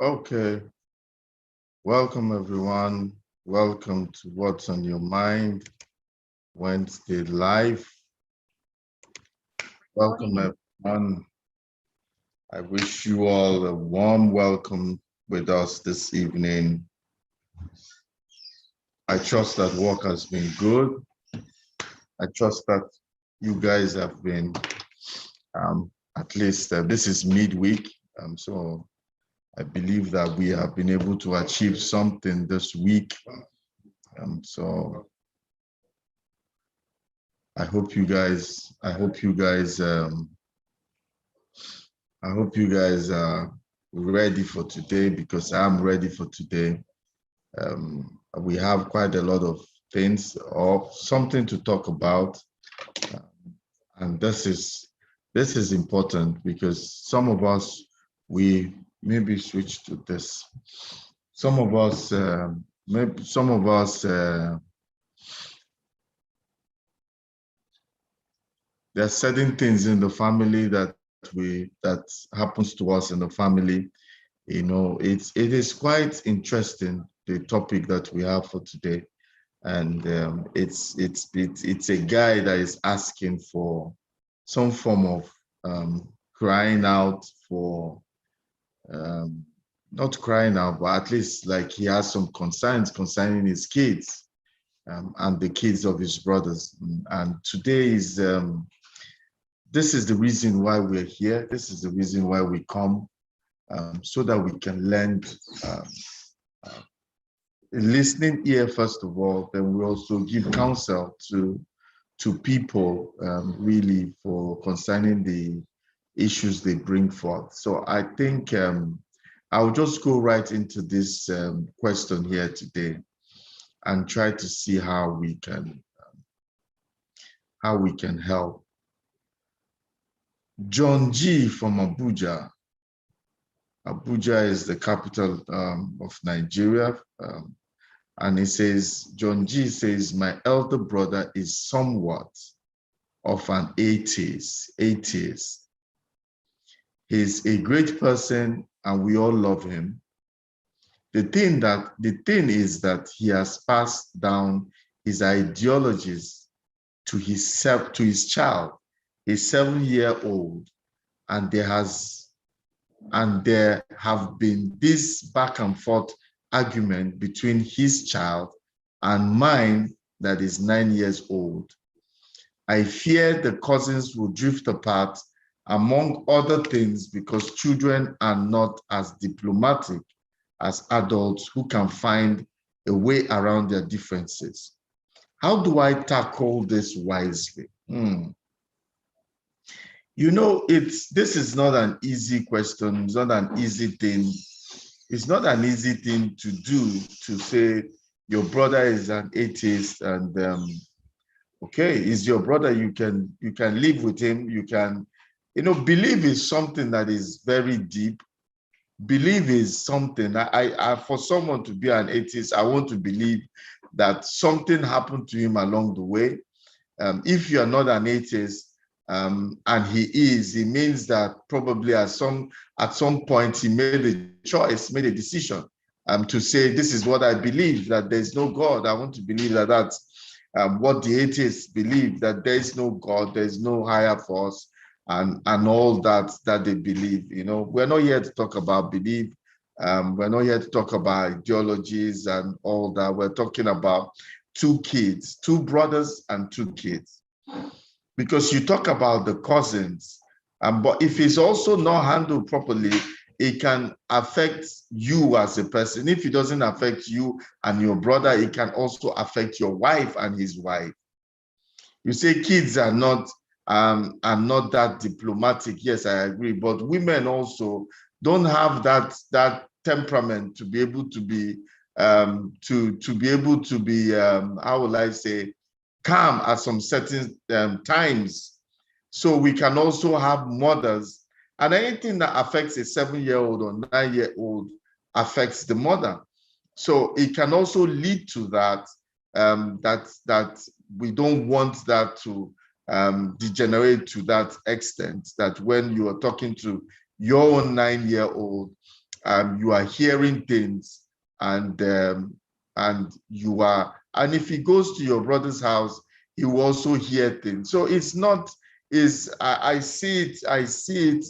Okay, welcome everyone. Welcome to What's on Your Mind Wednesday Live. Welcome everyone. I wish you all a warm welcome with us this evening. I trust that work has been good. I trust that you guys have been, at least this is midweek. So I believe that we have been able to achieve something this week. So I hope you guys are ready for today, because I'm ready for today. We have quite a lot of things or something to talk about. And this is important, because some of us, we maybe switch to this. Some of us, there are certain things in the family that happens to us in the family. It is quite interesting, the topic that we have for today. And it's a guy that is asking for some form of crying out for, not crying out, but at least like he has some concerns concerning his kids and the kids of his brothers. And today is this is the reason why we're here. This is the reason why we come, so that we can lend listening ear first of all. Then we also give counsel to people, really, for concerning the issues they bring forth. So I think I'll just go right into this question here today and try to see how we can help. John G from Abuja. Abuja is the capital of Nigeria. And he says, John G says, my elder brother is somewhat of an atheist. He's a great person and we all love him. The thing is that he has passed down his ideologies to his child, a 7-year-old, and there have been this back and forth argument between his child and mine that is 9 years old. I fear the cousins will drift apart, among other things, because children are not as diplomatic as adults who can find a way around their differences. How do I tackle this wisely? This is not an easy question. It's not an easy thing. It's not an easy thing to do, to say your brother is an atheist and okay, he's your brother. You can live with him. You can, belief is something that is very deep. Belief is something. I for someone to be an atheist, I want to believe that something happened to him along the way. If you are not an atheist, and he means that probably at some point he made a choice, made a decision to say, this is what I believe, that there's no God. I want to believe that that's what the atheists believe, that there is no God, there's no higher force, and all that they believe. We're not here to talk about belief. We're not here to talk about ideologies and all that. We're talking about two kids, two brothers and two kids. Because you talk about the cousins, but if it's also not handled properly, it can affect you as a person. If it doesn't affect you and your brother, it can also affect your wife and his wife. You say kids are not that diplomatic. Yes, I agree. But women also don't have that temperament to be able to be how will I say, calm at some certain times. So we can also have mothers, and anything that affects a 7-year-old or 9-year-old affects the mother. So it can also lead to that, that we don't want that to degenerate to that extent, that when you are talking to your own 9-year-old you are hearing things, and you are, and if he goes to your brother's house, he will also hear things. So it's not, I see it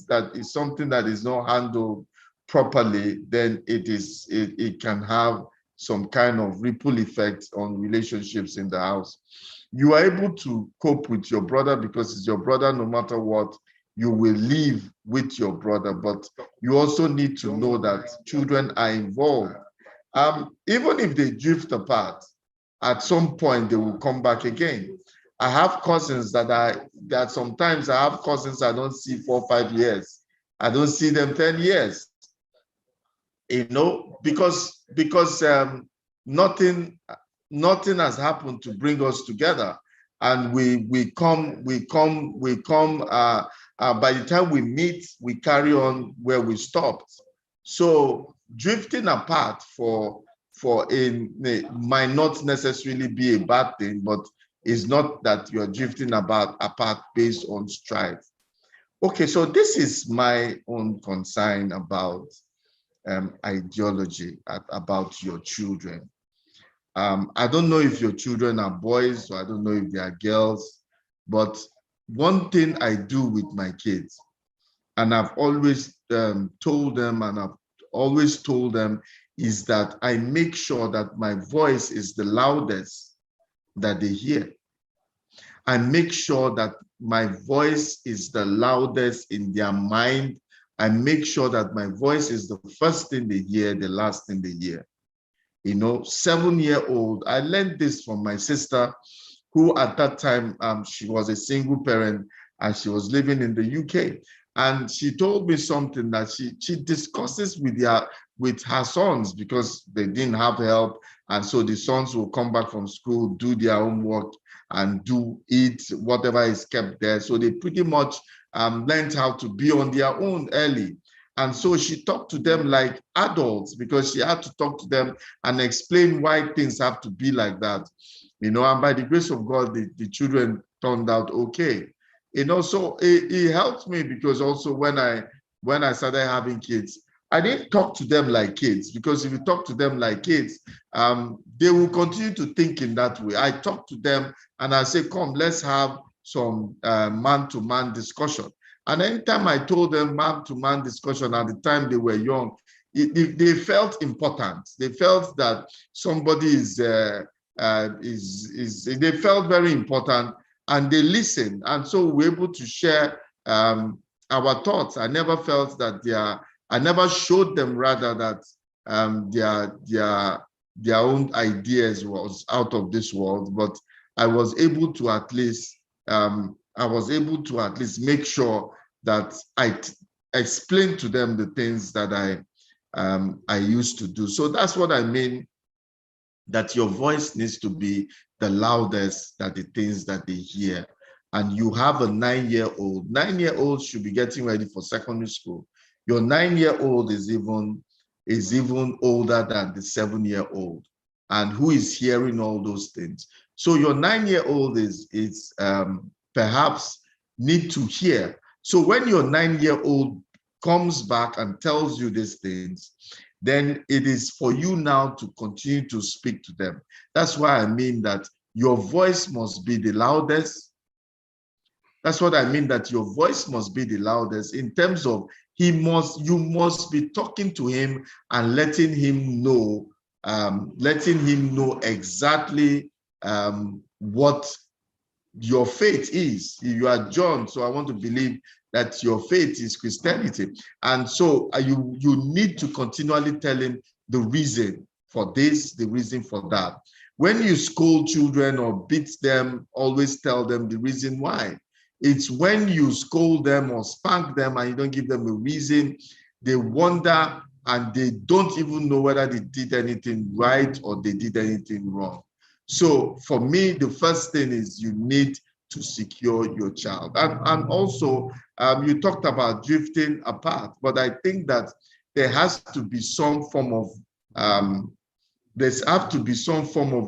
that it's something that is not handled properly, then it can have some kind of ripple effect on relationships in the house. You are able to cope with your brother because it's your brother. No matter what, you will live with your brother, but you also need to know that children are involved. Even if they drift apart, at some point they will come back again. I have cousins that sometimes I have cousins I don't see 4 or 5 years. I don't see them 10 years. Because nothing has happened to bring us together, and we come by the time we meet, we carry on where we stopped. So drifting apart might not necessarily be a bad thing, but it's not that you're drifting apart based on strife. Okay, so this is my own concern about ideology about your children. I don't know if your children are boys, or I don't know if they are girls, but one thing I do with my kids, and I've always told them, is that I make sure that my voice is the loudest that they hear. I make sure that my voice is the loudest in their mind. I make sure that my voice is the first thing they hear, the last thing they hear. 7-year-old, I learned this from my sister, who at that time, she was a single parent and she was living in the UK. And she told me something that she discusses with her sons, because they didn't have help. And so the sons will come back from school, do their homework, and eat whatever is kept there. So they pretty much learned how to be on their own early. And so she talked to them like adults, because she had to talk to them and explain why things have to be like that. And by the grace of God, the children turned out okay. So it helped me, because also when I started having kids, I didn't talk to them like kids, because if you talk to them like kids, they will continue to think in that way. I talk to them and I say, come, let's have some man-to-man discussion. And anytime I told them man-to-man discussion at the time they were young, they felt important. They felt that somebody they felt very important, and they listened. And so we were able to share our thoughts. I never felt that I never showed them rather that their own ideas was out of this world, but I was able to at least make sure that I explained to them the things that I used to do. So that's what I mean, that your voice needs to be the loudest that the things that they hear. And you have a 9-year-old. 9-year-old should be getting ready for secondary school. Your 9-year-old is even older than the 7-year-old, and who is hearing all those things. So your 9-year-old is perhaps need to hear. So when your 9-year-old comes back and tells you these things, then it is for you now to continue to speak to them. That's why I mean that your voice must be the loudest. That's what I mean, that your voice must be the loudest, in terms of you must be talking to him and letting him know exactly what your faith is. You are John, so I want to believe that your faith is Christianity. And so you need to continually tell him the reason for this, the reason for that. When you scold children or beat them, always tell them the reason why. It's when you scold them or spank them and you don't give them a reason, they wonder and they don't even know whether they did anything right or they did anything wrong. So for me, the first thing is you need to secure your child. And also, you talked about drifting apart, but I think that there has to be some form of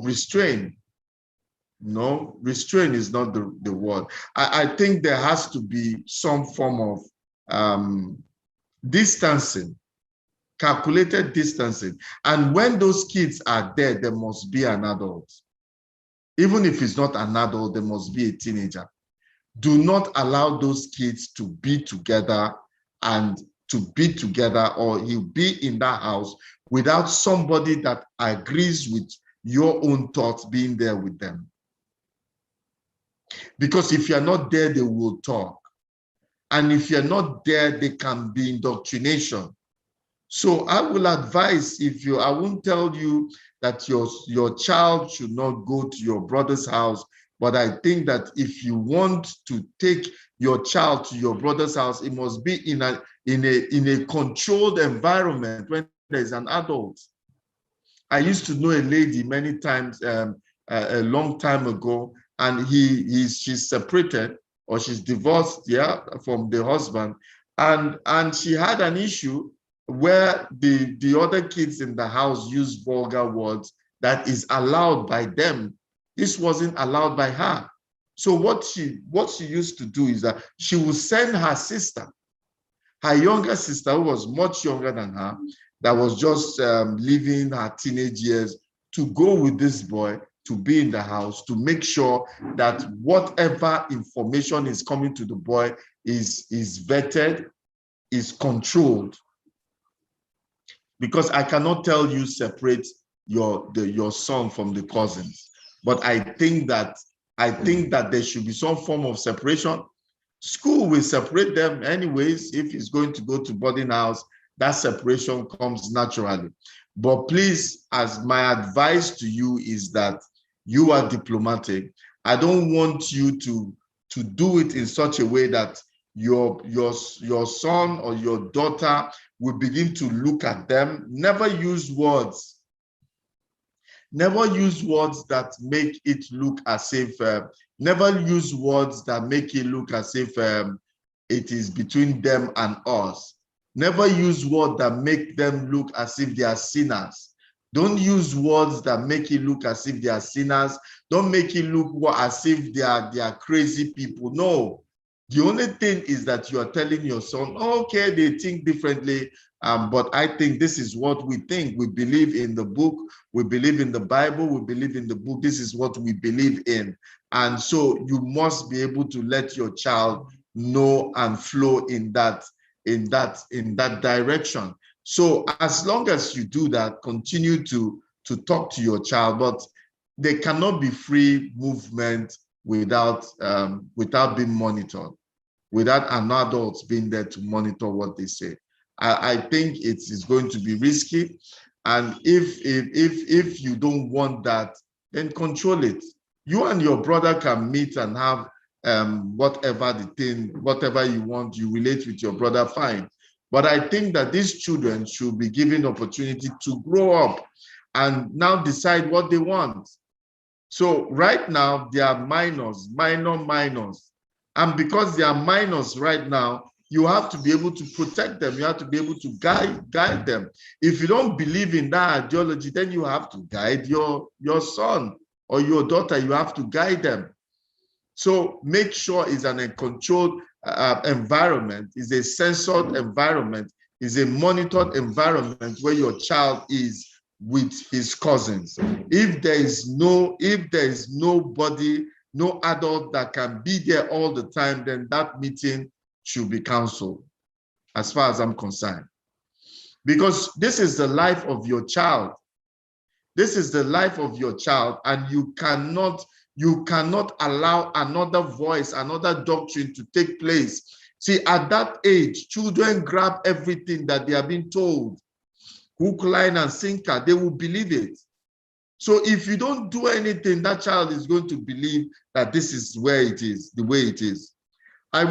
restraint. No, restraint is not the word. I think there has to be some form of distancing. calculated distancing. And when those kids are there, there must be an adult. Even if it's not an adult, there must be a teenager. Do not allow those kids to be together or he'll be in that house without somebody that agrees with your own thoughts being there with them. Because if you're not there, they will talk. And if you're not there, there can be indoctrination. So I will advise, I won't tell you that your child should not go to your brother's house, but I think that if you want to take your child to your brother's house, it must be in a controlled environment when there's an adult. I used to know a lady many times a long time ago, and she's separated or she's divorced, from the husband, and she had an issue where the other kids in the house use vulgar words that is allowed by them. This wasn't allowed by her. So what she used to do is that she would send her sister, her younger sister, who was much younger than her, that was just living her teenage years, to go with this boy, to be in the house, to make sure that whatever information is coming to the boy is vetted, is controlled. Because I cannot tell you separate your son from the cousins, but I think that there should be some form of separation. School will separate them anyways. If he's going to go to boarding house, that separation comes naturally. But please, as my advice to you is that you are diplomatic. I don't want you to do it in such a way that your son or your daughter will begin to look at them. Never use words. Never use words that make it look as if, never use words that make it look as if it is between them and us. Never use words that make them look as if they are sinners. Don't use words that make it look as if they are sinners. Don't make it look as if they are crazy people. No. The only thing is that you are telling your son, okay, they think differently, but I think this is what we think. We believe in the book. We believe in the Bible. We believe in the book. This is what we believe in. And so you must be able to let your child know and flow in that direction. So as long as you do that, continue to talk to your child, but there cannot be free movement without being monitored, without an adult being there to monitor what they say. I think it is going to be risky, and if you don't want that, then control it. You and your brother can meet and have whatever you want. You relate with your brother, fine. But I think that these children should be given opportunity to grow up and now decide what they want. So right now, they are minors. And because they are minors right now, you have to be able to protect them. You have to be able to guide them. If you don't believe in that ideology, then you have to guide your son or your daughter. You have to guide them. So make sure it's a controlled environment, is a censored environment, is a monitored environment where your child is with his cousins. If there is nobody, no adult that can be there all the time, then that meeting should be canceled, as far as I'm concerned. Because this is the life of your child. This is the life of your child, and you cannot allow another voice, another doctrine to take place. See, at that age, children grab everything that they are being told. Hook, line, and sinker, they will believe it. So if you don't do anything, that child is going to believe that this is where it is, the way it is. I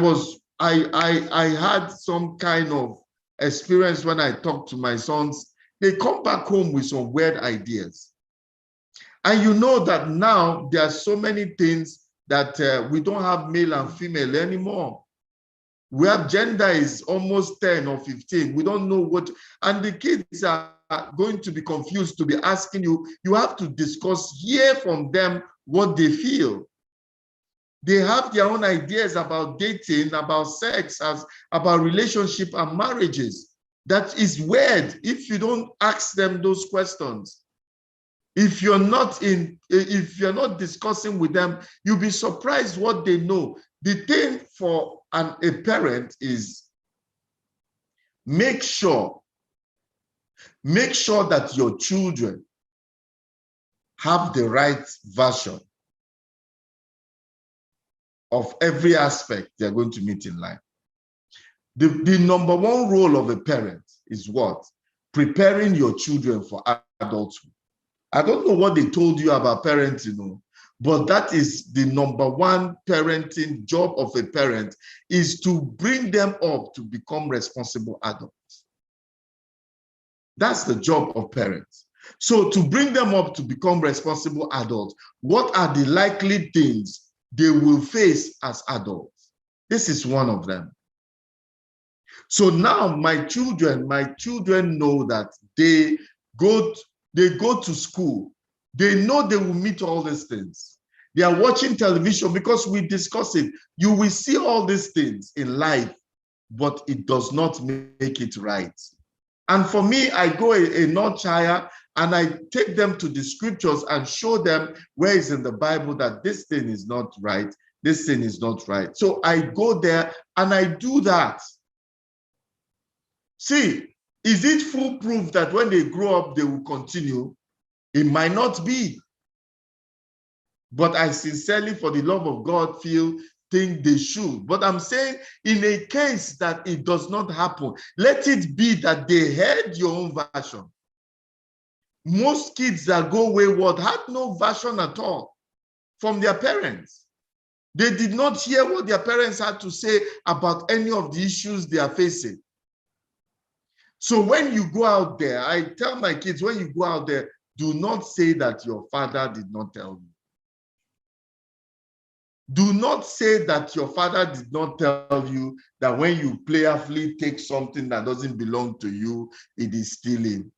had some kind of experience when I talked to my sons. They come back home with some weird ideas. And you know that now there are so many things that we don't have male and female anymore. We have gender is almost 10 or 15. We don't know what, and the kids are going to be confused, to be asking you. You have to discuss, hear from them what they feel. They have their own ideas about dating, about sex, about relationship and marriages. that is weird if you don't ask them those questions. If you're not discussing with them, you'll be surprised what they know. The thing for a parent is make sure that your children have the right version of every aspect they're going to meet in life. The number one role of a parent is what? Preparing your children for adulthood. I don't know what they told you about parenting, but that is the number one parenting job of a parent, is to bring them up to become responsible adults. That's the job of parents. So to bring them up to become responsible adults, what are the likely things they will face as adults? This is one of them. So now my children know that they go to school. They know they will meet all these things. They are watching television because we discuss it. You will see all these things in life, but it does not make it right. And for me, I go a notch higher and I take them to the scriptures and show them where is in the Bible that this thing is not right, this thing is not right. So I go there and I do that. See, is it foolproof that when they grow up, they will continue? It might not be. But I sincerely, for the love of God, think they should. But I'm saying, in a case that it does not happen, let it be that they heard your own version. Most kids that go wayward had no version at all from their parents. They did not hear what their parents had to say about any of the issues they are facing. So when you go out there, I tell my kids, when you go out there, do not say that your father did not tell you. Do not say that your father did not tell you that when you playfully take something that doesn't belong to you, it is stealing.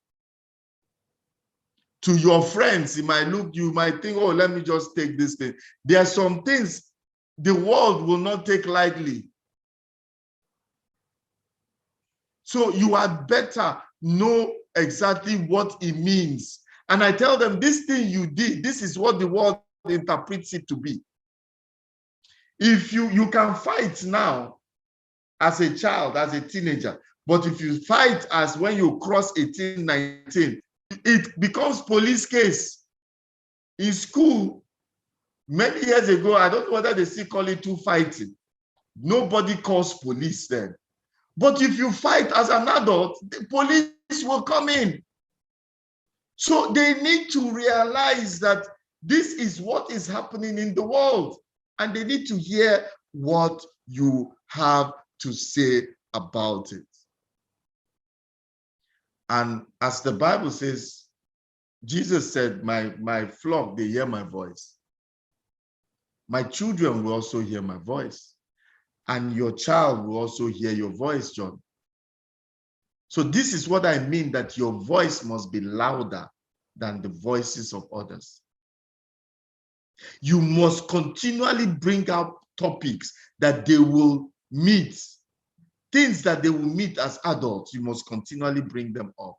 To your friends, you might think, oh, let me just take this thing. There are some things the world will not take lightly. So you had better know exactly what it means. And I tell them, this thing you did, this is what the world interprets it to be. If you can fight now as a child, as a teenager, but if you fight as when you cross 18, 19, it becomes police case. In school, many years ago, I don't know whether they still call it two fighting. Nobody calls police then. But if you fight as an adult, the police will come in. So they need to realize that this is what is happening in the world, and they need to hear what you have to say about it. And as the Bible says, Jesus said, my flock, they hear my voice. My children will also hear my voice. And your child will also hear your voice, John. So this is what I mean, that your voice must be louder than the voices of others. You must continually bring out topics that they will meet, things that they will meet as adults. You must continually bring them up,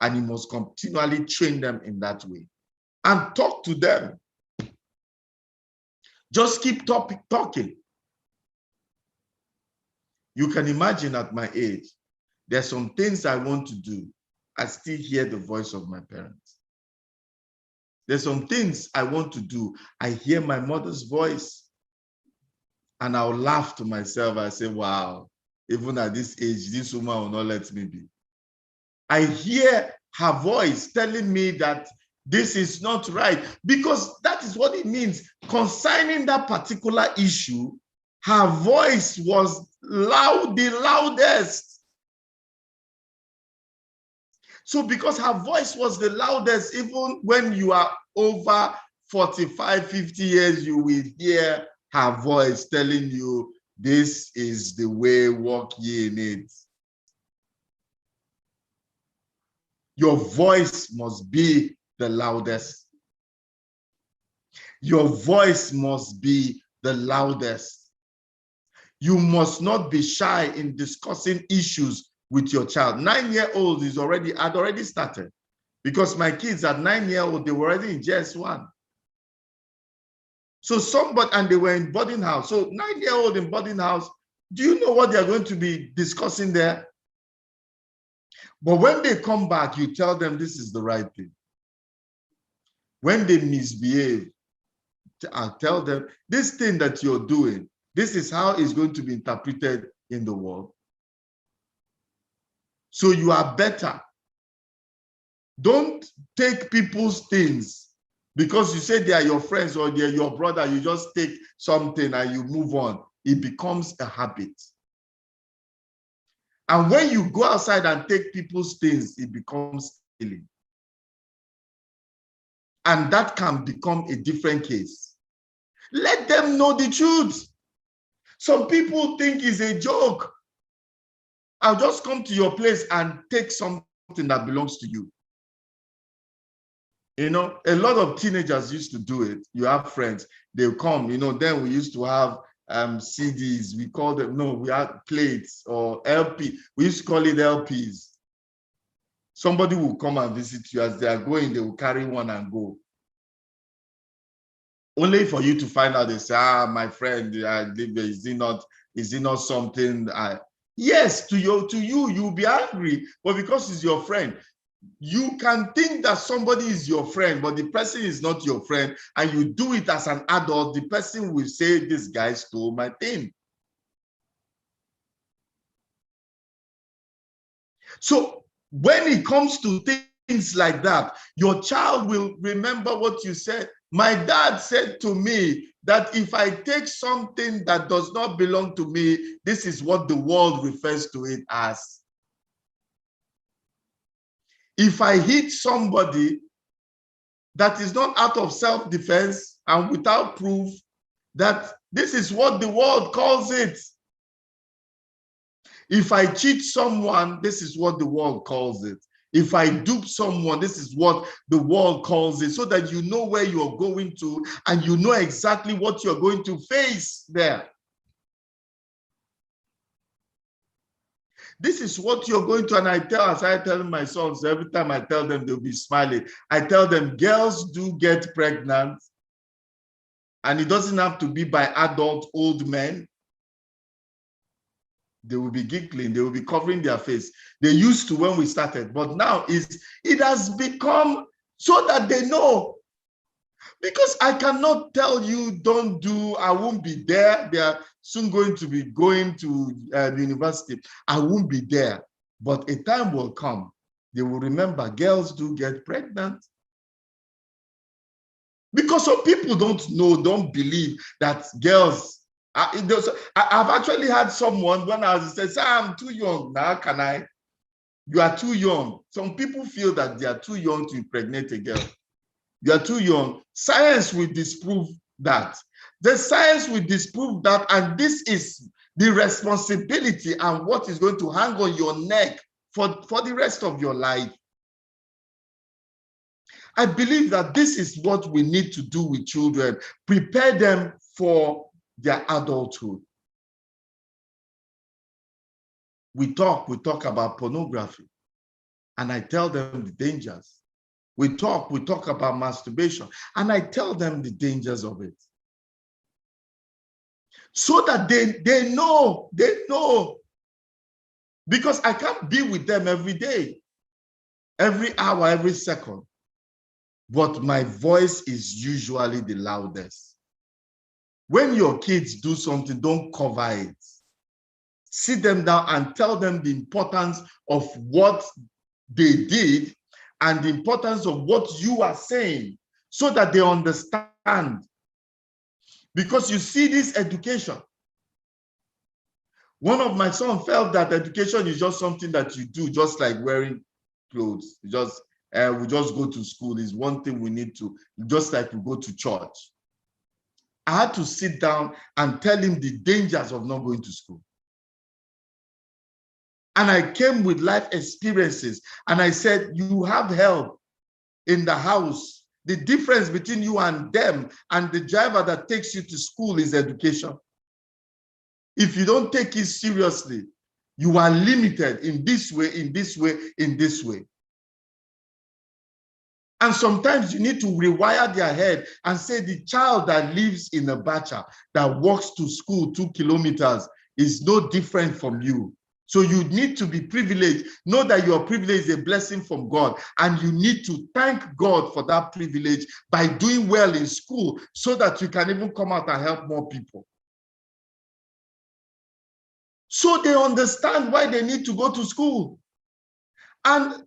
and you must continually train them in that way and talk to them. Just keep talking. You can imagine at my age, there's some things I want to do. I still hear the voice of my parents. There's some things I want to do. I hear my mother's voice, and I'll laugh to myself. I say, wow, even at this age, this woman will not let me be. I hear her voice telling me that this is not right, because that is what it means. Concerning that particular issue, her voice was loud, the loudest. So because her voice was the loudest, even when you are over 45, 50 years, you will hear her voice telling you, this is the way, walk ye in it. Your voice must be the loudest. Your voice must be the loudest. You must not be shy in discussing issues with your child. 9-year-old is had already started, because my kids at 9-year-old, they were already in JS1. So somebody, and they were in boarding house. So 9-year-old in boarding house, do you know what they're going to be discussing there? But when they come back, you tell them this is the right thing. When they misbehave, I tell them this thing that you're doing, this is how it's going to be interpreted in the world. So you are better. Don't take people's things because you say they are your friends or they're your brother. You just take something and you move on. It becomes a habit. And when you go outside and take people's things, it becomes stealing. And that can become a different case. Let them know the truth. Some people think it's a joke. I'll just come to your place and take something that belongs to you. You know, a lot of teenagers used to do it. You have friends, they'll come, you know, then we used to have CDs, we call them, no, we had plates or LP. We used to call it LPs. Somebody will come and visit you. As they are going, they will carry one and go. Only for you to find out, they say, my friend, is it not something? Yes, to you, you'll be angry, but because it's your friend, you can think that somebody is your friend, but the person is not your friend, and you do it as an adult, the person will say, this guy stole my thing. So when it comes to things like that, your child will remember what you said. My dad said to me that if I take something that does not belong to me, this is what the world refers to it as. If I hit somebody that is not out of self-defense and without proof, that this is what the world calls it. If I cheat someone, this is what the world calls it. If I dupe someone, this is what the world calls it, so that you know where you're going to and you know exactly what you're going to face there. This is what you're going to, and as I tell my sons, every time I tell them, they'll be smiling. I tell them, girls do get pregnant, and it doesn't have to be by adult old men. They will be giggling, they will be covering their face. They used to when we started, but now it has become so that they know. Because I cannot tell you, don't do, I won't be there. They are soon going to be going to the university. I won't be there. But a time will come. They will remember girls do get pregnant. Because some people don't know, don't believe that girls, I've actually had someone when I was saying, I'm too young now, can I? You are too young. Some people feel that they are too young to impregnate a girl. You are too young. Science will disprove that. The science will disprove that, and this is the responsibility and what is going to hang on your neck for the rest of your life. I believe that this is what we need to do with children, prepare them for their adulthood. We talk about pornography, and I tell them the dangers. We talk about masturbation, and I tell them the dangers of it. So that they know. Because I can't be with them every day, every hour, every second. But my voice is usually the loudest. When your kids do something, don't cover it. Sit them down and tell them the importance of what they did and the importance of what you are saying, so that they understand. Because you see, this education, one of my sons felt that education is just something that you do, just like wearing clothes. We just go to school is one thing we need to, just like we go to church. I had to sit down and tell him the dangers of not going to school. And I came with life experiences, and I said, you have help in the house. The difference between you and them and the driver that takes you to school is education. If you don't take it seriously, You are limited in this way, in this way, in this way. And sometimes you need to rewire their head and say the child that lives in a bacha, that walks to school 2 kilometers, is no different from you. So you need to be privileged. Know that your privilege is a blessing from God, and you need to thank God for that privilege by doing well in school so that you can even come out and help more people. So they understand why they need to go to school. And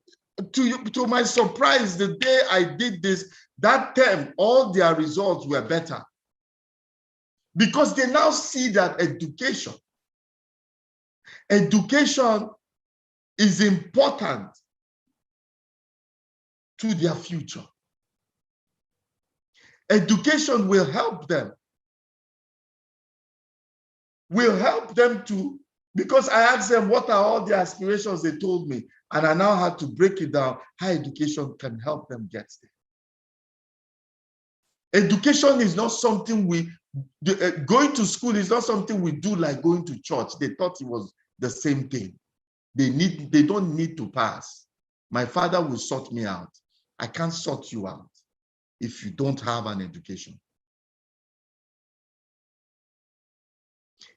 to my surprise, the day I did this, that term, all their results were better. Because they now see that education is important to their future. Education will help them. Will help them to, because I asked them what are all the aspirations, they told me, and I now had to break it down how education can help them get there. Education is not something going to school is not something we do like going to church. They thought it was the same thing. They don't need to pass. My father will sort me out. I can't sort you out if you don't have an education.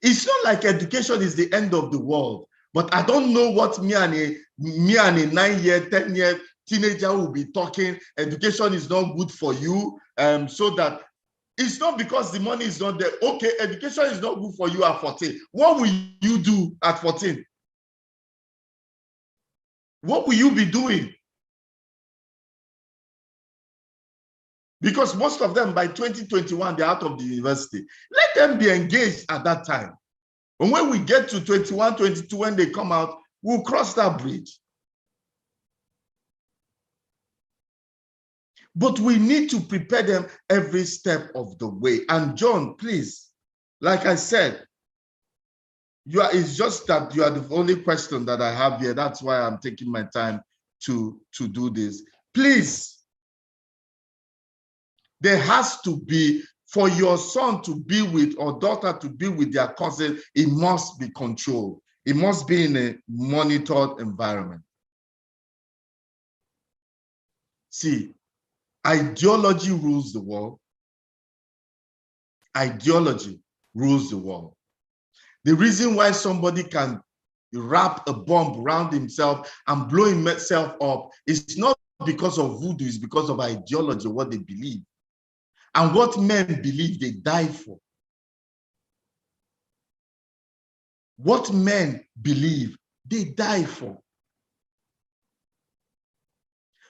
It's not like education is the end of the world, but I don't know what me and a 9-year, 10-year teenager will be talking. Education is not good for you, so that it's not because the money is not there. Okay, education is not good for you at 14. What will you do at 14? What will you be doing? Because most of them by 2021, they're out of the university. Let them be engaged at that time. And when we get to 21, 22, when they come out, we'll cross that bridge. But we need to prepare them every step of the way. And John, please, like I said, it's just that you are the only question that I have here. That's why I'm taking my time to do this. Please, there has to be, for your son to be with or daughter to be with their cousin, it must be controlled. It must be in a monitored environment. See, ideology rules the world. Ideology rules the world. The reason why somebody can wrap a bomb around himself and blow himself up is not because of voodoo, it's because of ideology, what they believe. And what men believe, they die for. What men believe, they die for.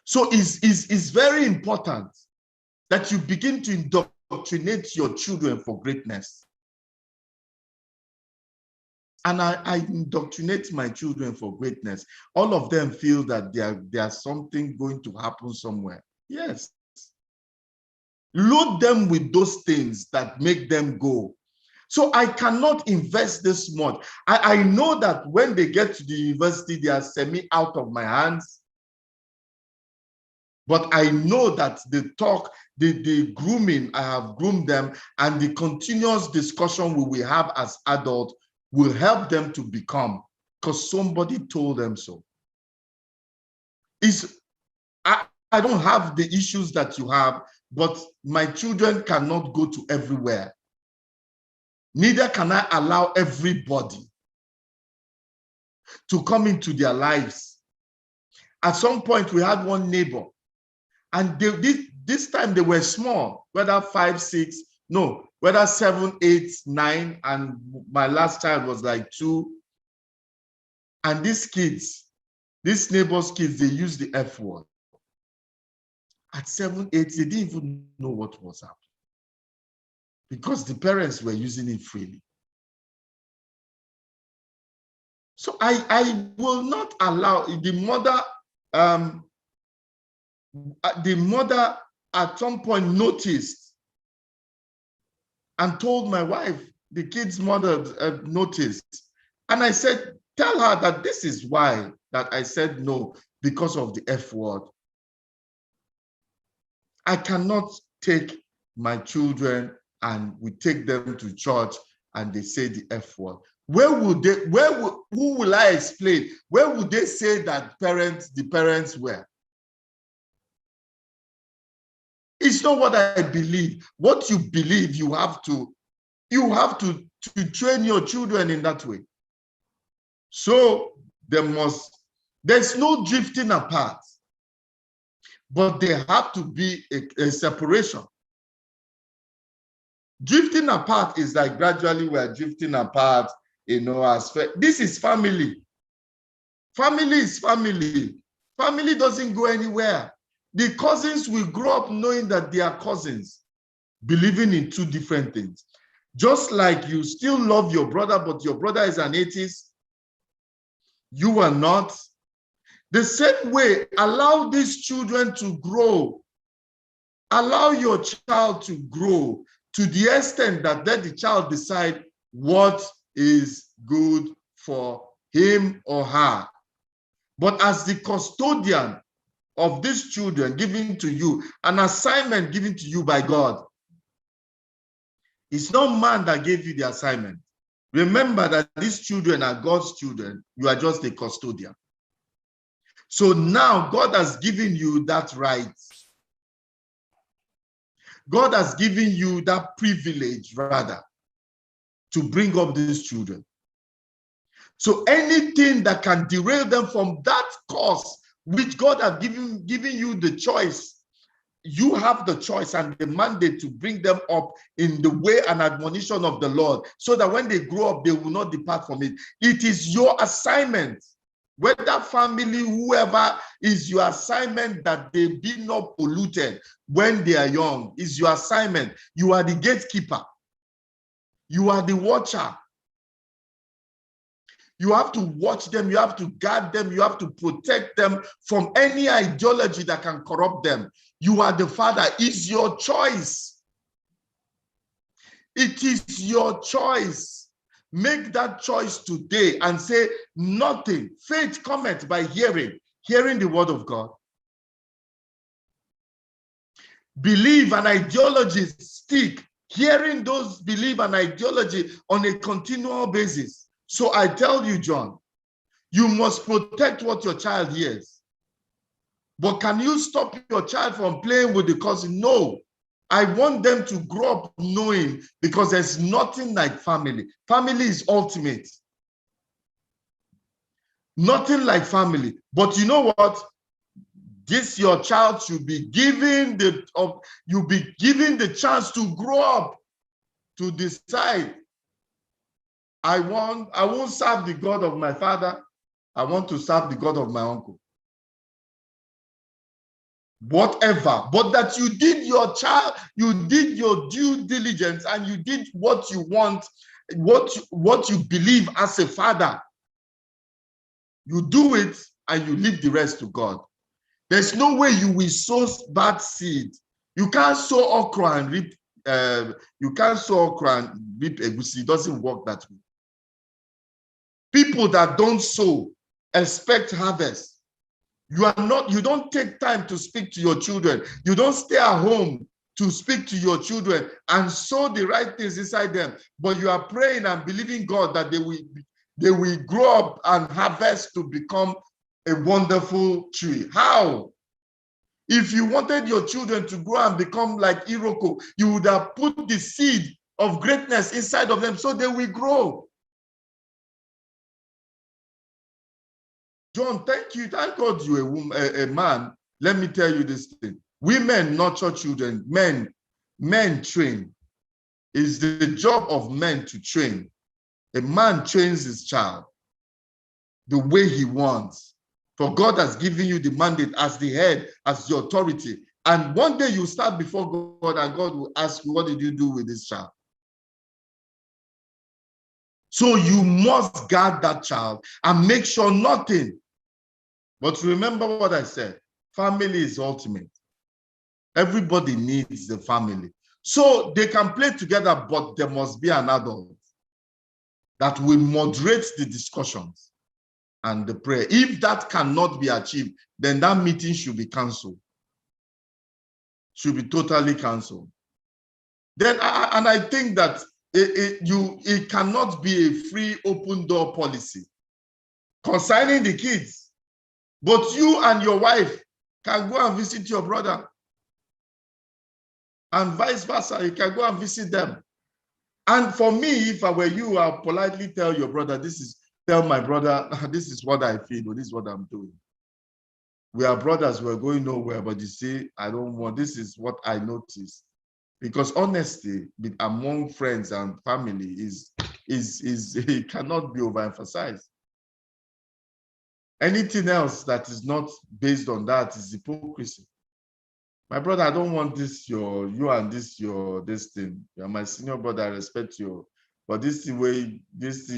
So it's very important that you begin to indoctrinate your children for greatness. And I indoctrinate my children for greatness. All of them feel that there's something going to happen somewhere. Yes. Load them with those things that make them go. So I cannot invest this much. I know that when they get to the university, they are semi out of my hands. But I know that the talk, the grooming, I have groomed them, and the continuous discussion we will have as adults will help them to become, because somebody told them so. I don't have the issues that you have, but my children cannot go to everywhere. Neither can I allow everybody to come into their lives. At some point, we had one neighbor, and this time they were small, whether 5, 6, no, whether 7, 8, 9, and my last child was like 2. And these kids, these neighbors' kids, they use the F word. At 7, 8, they didn't even know what was happening because the parents were using it freely. So I will not allow the mother. The mother at some point noticed and told my wife, the kid's mother noticed. And I said, tell her that this is why that I said no, because of the F word. I cannot take my children and we take them to church and they say the F word. Who will I explain? Where would they say that the parents were? It's not what I believe. What you believe, you have to train your children in that way. So there's no drifting apart, but there have to be a separation. Drifting apart is like gradually we're drifting apart, this is family. Family is family. Family doesn't go anywhere. The cousins will grow up knowing that they are cousins, believing in two different things. Just like you still love your brother, but your brother is an atheist, you are not. The same way, allow these children to grow. Allow your child to grow to the extent that let the child decide what is good for him or her. But as the custodian of these children given to you, an assignment given to you by God, it's not man that gave you the assignment. Remember that these children are God's children. You are just a custodian. So now God has given you that right. God has given you that privilege, rather, to bring up these children. So anything that can derail them from that course, which God has given you the choice, you have the choice and the mandate to bring them up in the way and admonition of the Lord, so that when they grow up, they will not depart from it. It is your assignment, whether family, whoever, is your assignment that they be not polluted when they are young. Is your assignment. You are the gatekeeper. You are the watcher. You have to watch them. You have to guard them. You have to protect them from any ideology that can corrupt them. You are the father. It's your choice. It is your choice. Make that choice today and say nothing. Faith cometh by hearing the word of God. Belief and ideology stick. Hearing those belief and ideology on a continual basis. So I tell you, John, you must protect what your child hears. But can you stop your child from playing with the cousin? No. I want them to grow up knowing, because there's nothing like family. Family is ultimate. Nothing like family. But you know what? Your child should be given the chance to grow up, to decide, I won't serve the God of my father. I want to serve the God of my uncle. Whatever, but that you did your due diligence, and you did what you want, what you believe as a father. You do it and you leave the rest to God. There's no way you will sow bad seed. You can't sow okra and reap. You can't sow okra and reap egusi. It doesn't work that way. People that don't sow expect harvest. You don't take time to speak to your children. You don't stay at home to speak to your children and sow the right things inside them. But you are praying and believing God that they will grow up and harvest to become a wonderful tree. How? If you wanted your children to grow and become like Iroko, you would have put the seed of greatness inside of them so they will grow. John, thank you. Thank God you're a man. Let me tell you this thing. Women nurture children. Men train. It's the job of men to train. A man trains his child the way he wants. For God has given you the mandate as the head, as the authority. And one day you start before God and God will ask you, what did you do with this child? So you must guard that child and make sure nothing. But remember what I said, family is ultimate. Everybody needs the family. So they can play together, but there must be an adult that will moderate the discussions and the prayer. If that cannot be achieved, then that meeting should be canceled. Should be totally canceled. Then, and I think that It cannot be a free open door policy concerning the kids. But you and your wife can go and visit your brother. And vice versa, you can go and visit them. And for me, if I were you, I'll politely tell your brother, tell my brother, this is what I feel, or this is what I'm doing. We are brothers, we're going nowhere, but you see, I don't want, this is what I noticed. Because honesty among friends and family it cannot be overemphasized. Anything else that is not based on that is hypocrisy. My brother, I don't want this this thing. You're my senior brother, I respect you. But this thing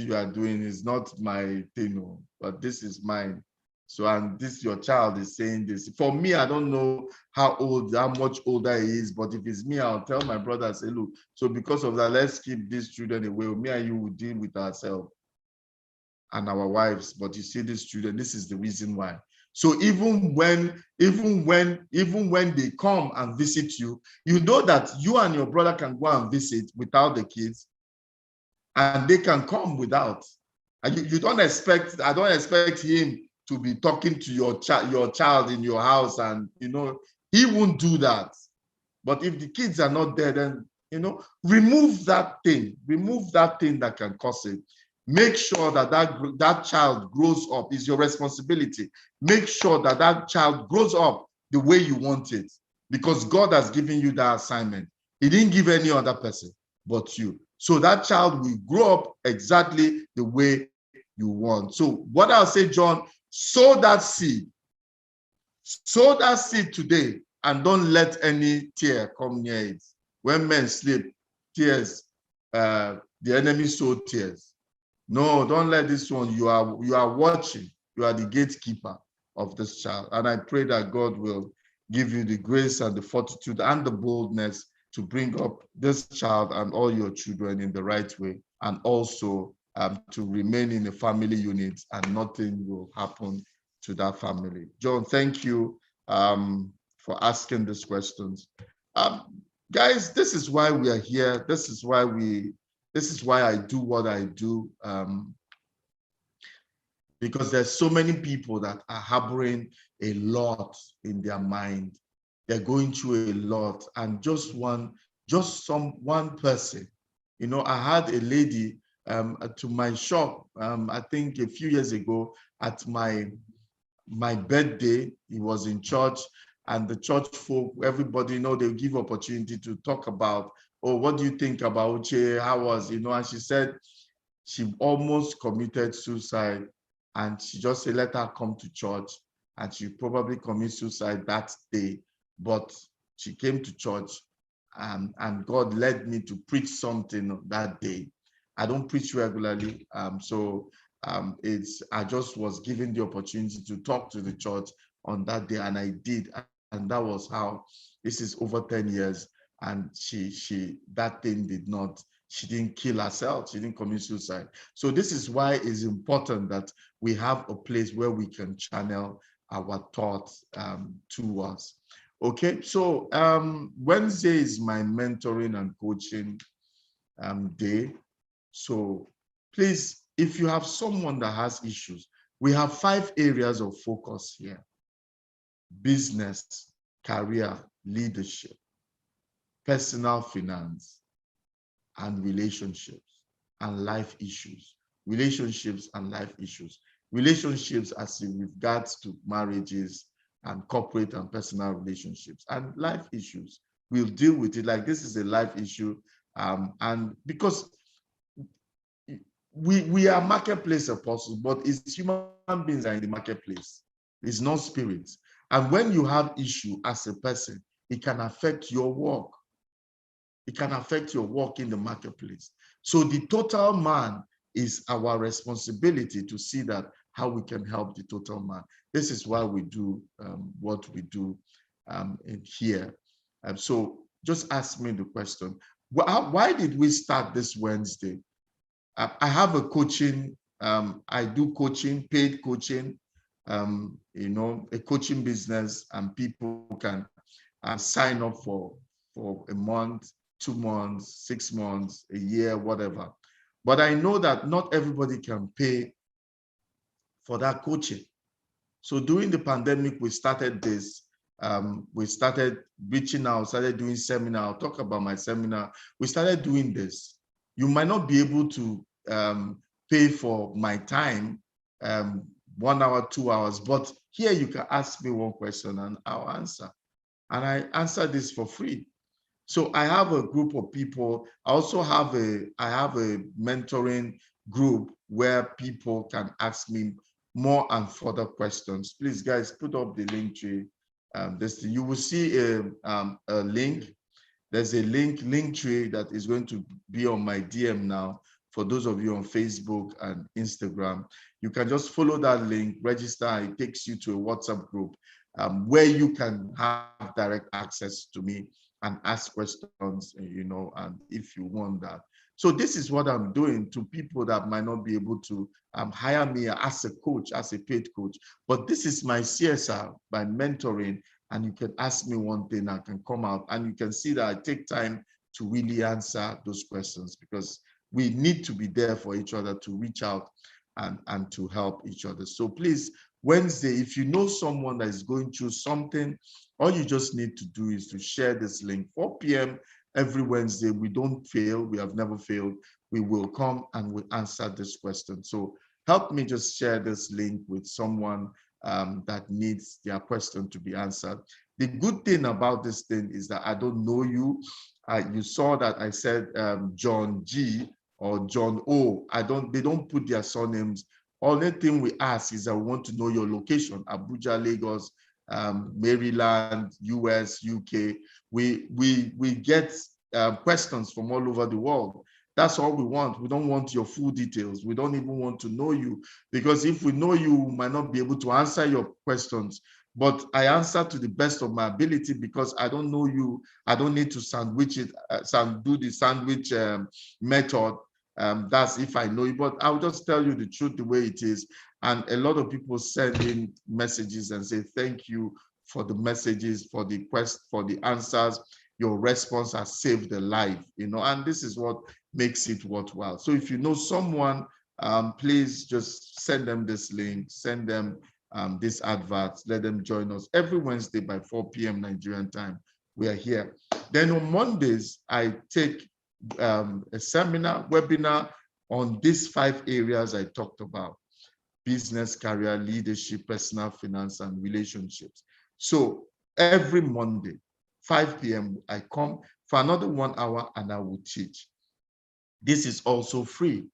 you are doing is not my thing, but this is mine. So, and your child is saying this. For me, I don't know how much older he is, but if it's me, I'll tell my brother, say, look, so because of that, let's keep these children away. Me and you will deal with ourselves and our wives. But you see, these children, this is the reason why. So even when they come and visit you, you know that you and your brother can go and visit without the kids, and they can come without. And you don't expect, I don't expect him to be talking to your child in your house, and he won't do that. But if the kids are not there, then remove that thing that can cause it. Make sure that child grows up. Is your responsibility. Make sure that child grows up the way you want it, because God has given you that assignment. He didn't give any other person but you. So that child will grow up exactly the way you want. So what I'll say, John, sow that seed. Sow that seed today, and don't let any tear come near it. When men sleep, tears, the enemy sow tears. No, don't let this one. You are watching. You are the gatekeeper of this child. And I pray that God will give you the grace and the fortitude and the boldness to bring up this child and all your children in the right way, and also to remain in a family unit, and nothing will happen to that family. John, thank you for asking these questions. Guys, this is why we are here. This is why I do what I do, because there's so many people that are harboring a lot in their mind. They're going through a lot, and one person. I had a lady to my shop, I think a few years ago, at my birthday. He was in church, and the church folk, everybody, they give opportunity to talk about, oh, what do you think about Uche? How was, and she said she almost committed suicide, and she just said, let her come to church, and she probably commit suicide that day. But she came to church, and God led me to preach something that day. I don't preach regularly, I just was given the opportunity to talk to the church on that day, and I did, and that was how. This is over 10 years, and that thing she didn't kill herself, she didn't commit suicide. So this is why it's important that we have a place where we can channel our thoughts to us. Okay, so Wednesday is my mentoring and coaching day. So please, if you have someone that has issues, we have 5 areas of focus here: business, career, leadership, personal finance, and relationships and life issues. Relationships and life issues. Relationships as in regards to marriages and corporate and personal relationships, and life issues. We'll deal with it like this is a life issue, and because we are marketplace apostles, but it's human beings are in the marketplace. It's not spirits. And when you have issue as a person, it can affect your work. It can affect your work in the marketplace. So the total man is our responsibility to see that how we can help the total man. This is why we do what we do in here. So just ask me the question. Why did we start this Wednesday? I have a coaching, I do coaching, paid coaching, a coaching business, and people can sign up for a month, 2 months, 6 months, a year, whatever. But I know that not everybody can pay for that coaching. So during the pandemic, we started this. We started reaching out, started doing seminar. I'll talk about my seminar. We started doing this. You might not be able to pay for my time, 1 hour, 2 hours, but here you can ask me one question and I'll answer. And I answer this for free. So I have a group of people. I also have a mentoring group where people can ask me more and further questions. Please, guys, put up the link tree. You will see a link. There's a link tree that is going to be on my DM now. For those of you on Facebook and Instagram, you can just follow that link, register, and it takes you to a WhatsApp group where you can have direct access to me and ask questions, and if you want that. So this is what I'm doing to people that might not be able to hire me as a coach, as a paid coach. But this is my CSR, by mentoring, and you can ask me one thing, I can come out, and you can see that I take time to really answer those questions, because we need to be there for each other, to reach out and to help each other. So please, Wednesday, if you know someone that is going through something, all you just need to do is to share this link. 4 p.m. every Wednesday. We don't fail. We have never failed. We will come and we'll answer this question. So help me just share this link with someone that needs their question to be answered. The good thing about this thing is that I don't know you. You saw that I said John G or John O. They don't put their surnames. Only thing we ask is I want to know your location: Abuja, Lagos, Maryland, US, UK. We get questions from all over the world. That's all we want. We don't want your full details. We don't even want to know you, because if we know you, we might not be able to answer your questions. But I answer to the best of my ability, because I don't know you. I don't need to sandwich it, do the sandwich method. That's if I know you, but I'll just tell you the truth the way it is. And a lot of people send in messages and say, thank you for the messages, for the answers. Your response has saved a life, and this is what makes it worthwhile. So if you know someone, please just send them this link, send them this advert, let them join us every Wednesday by 4 p.m. Nigerian time. We are here. Then on Mondays, I take a seminar, webinar on these 5 areas I talked about: business, career, leadership, personal finance, and relationships. So every Monday, 5 p.m., I come for another 1 hour and I will teach. This is also free,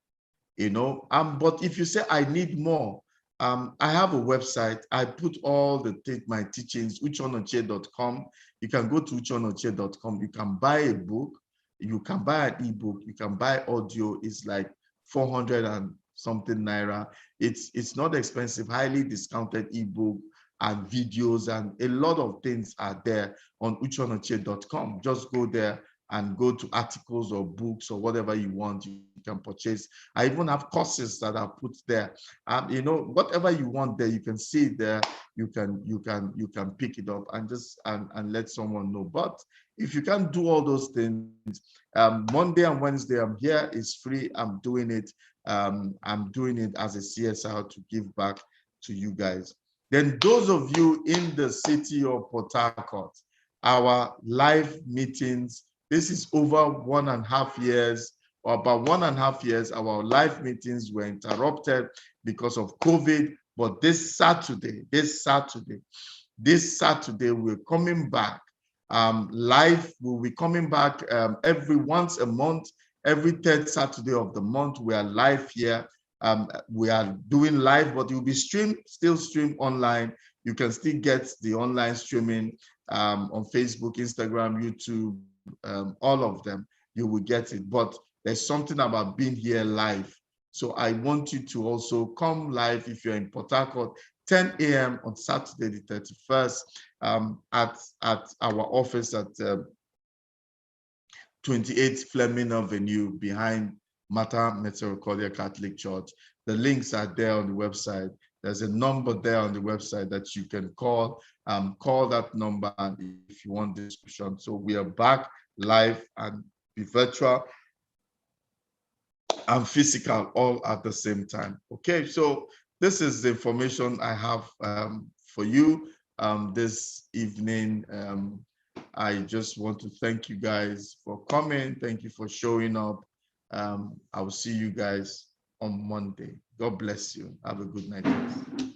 but if you say I need more, I have a website. I put all my teachings, ucheonochie.com. You can go to ucheonochie.com. You can buy a book. You can buy an ebook. You can buy audio. It's like 400 and something naira. It's not expensive, highly discounted ebook and videos, and a lot of things are there on ucheonochie.com. Just go there and go to articles or books or whatever you want, you can purchase. I even have courses that are put there. Whatever you want there, you can see it there. You can pick it up and just and let someone know. But if you can't do all those things, Monday and Wednesday I'm here. It's free. I'm doing it. I'm doing it as a CSR to give back to you guys. Then those of you in the city of Port Harcourt, our live meetings. This is over 1.5 years, or about 1.5 years. Our live meetings were interrupted because of COVID. But this Saturday, we're coming back live. We'll be coming back every once a month, every 3rd Saturday of the month. We are live here. We are doing live, but it will be still streamed online. You can still get the online streaming on Facebook, Instagram, YouTube, all of them. You will get it. But there's something about being here live. So I want you to also come live if you're in Port Harcourt, 10 a.m. on Saturday the 31st at our office at 28 Fleming Avenue behind Mater Misericordia Catholic Church. The links are there on the website. There's a number there on the website that you can call. Call that number and if you want description. So we are back live, and be virtual and physical all at the same time. Okay, so this is the information I have for you this evening. I just want to thank you guys for coming. Thank you for showing up. I will see you guys on Monday. God bless you. Have a good night.